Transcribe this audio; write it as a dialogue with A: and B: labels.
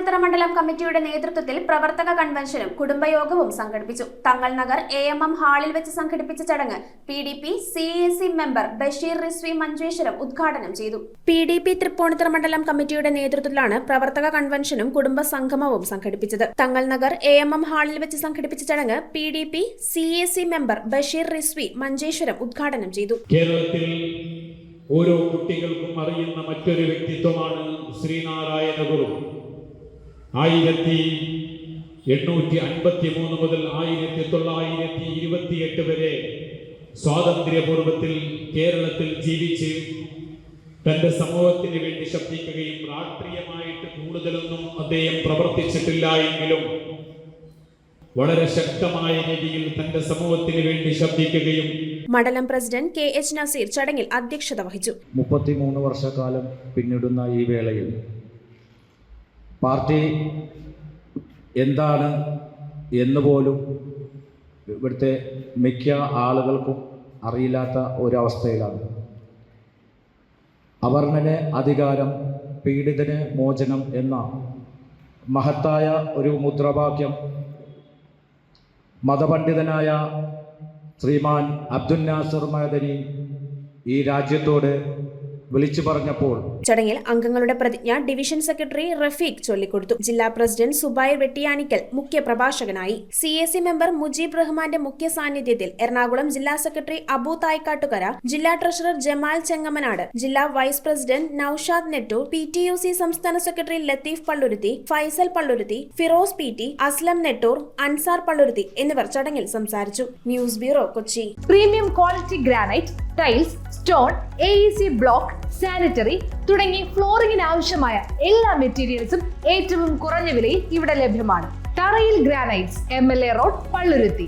A: തൃപ്പൂണിത്തുറ മണ്ഡലം കമ്മിറ്റിയുടെ നേതൃത്വത്തിൽ പ്രവർത്തക കൺവെൻഷനും കുടുംബയോഗവും സംഘടിപ്പിച്ചു. തങ്ങൾ നഗർ AMM ഹാളിൽ വെച്ച് സംഘടിപ്പിച്ച ചടങ്ങ് PDP CAC member Basheer Rizvi Manjeshwaram ഉദ്ഘാടനം ചെയ്തു. PDP തൃപ്പൂണിത്തുറ മണ്ഡലം കമ്മിറ്റിയുടെ നേതൃത്വത്തിലാണ് പ്രവർത്തക കൺവെൻഷനും കുടുംബ സംഗമവും സംഘടിപ്പിച്ചത്. തങ്ങൾ നഗർ AMM ഹാളിൽ വെച്ച് സംഘടിപ്പിച്ച ചടങ്ങ് PDP CAC member Basheer Rizvi Manjeshwaram ഉദ്ഘാടനം ചെയ്തു.
B: കേരളത്തിൽ ഓരോ കുട്ടികൾക്കും അറിയുന്ന മറ്റൊരു വ്യക്തിത്വമാണ് ശ്രീനാരായണ ഗുരു. 1853 മുതൽ 1928 വരെ സ്വാതന്ത്ര്യപൂർവ്വത്തിൽ കേരളത്തിൽ ജീവിച്ച് തന്റെ സമൂഹത്തിന് വേണ്ടി ശബ്ദിക്കുകയും രാഷ്ട്രീയമായിട്ട് കൂടുതലൊന്നും അദ്ദേഹം പ്രവർത്തിച്ചിട്ടില്ല എങ്കിലും വളരെ ശക്തമായ രീതിയിൽ തന്റെ സമൂഹത്തിന് വേണ്ടി ശബ്ദിക്കുകയും.
A: മണ്ഡലം പ്രസിഡന്റ് KH നസീർ ചടങ്ങിൽ അധ്യക്ഷത വഹിച്ചു.
C: 33 വർഷക്കാലം പിന്നിടുന്ന ഈ വേളയിൽ പാർട്ടി എന്താണ് എന്നുപോലും ഇവിടുത്തെ മിക്ക ആളുകൾക്കും അറിയില്ലാത്ത ഒരവസ്ഥയിലാണ്. അവർണന് അധികാരം, പീഡിതന് മോചനം എന്ന മഹത്തായ ഒരു മുദ്രാവാക്യം മതപണ്ഡിതനായ ശ്രീമാൻ അബ്ദുൽ നാസർ മദനി ഈ രാജ്യത്തോട് വിളിച്ചു പറഞ്ഞപ്പോൾ
A: ചടങ്ങിൽ അംഗങ്ങളുടെ പ്രതിജ്ഞ ഡിവിഷൻ സെക്രട്ടറി റഫീഖ് ചൊല്ലിക്കൊടുത്തു. ജില്ലാ പ്രസിഡന്റ് സുബൈർ വെട്ടിയാനിക്കൽ മുഖ്യ പ്രഭാഷകനായി. CAC മെമ്പർ മുജീബ് റഹ്മാന്റെ മുഖ്യ സാന്നിധ്യത്തിൽ എറണാകുളം ജില്ലാ സെക്രട്ടറി അബു തായ്ക്കാട്ടുകര, ജില്ലാ ട്രഷറർ ജമാൽ ചെങ്ങമനാട്, ജില്ലാ vice president Noushad Nettoor, PTUC സംസ്ഥാന സെക്രട്ടറി ലത്തീഫ് പള്ളുരുത്തി, ഫൈസൽ പള്ളുരുത്തി, ഫിറോസ് PT, അസ്ലം നെട്ടൂർ, അൻസാർ പള്ളുരുത്തി എന്നിവർ ചടങ്ങിൽ സംസാരിച്ചു. News bureau, Kochi.
D: Premium quality granite, tiles, stone, AEC block, sanitary തുടങ്ങി ഫ്ലോറിംഗിന് ആവശ്യമായ എല്ലാ മെറ്റീരിയൽസും ഏറ്റവും കുറഞ്ഞ വിലയിൽ ഇവിടെ ലഭ്യമാണ്. തറയിൽ ഗ്രാനൈറ്റ്സ്, MLA റോഡ്, പള്ളുരുത്തി.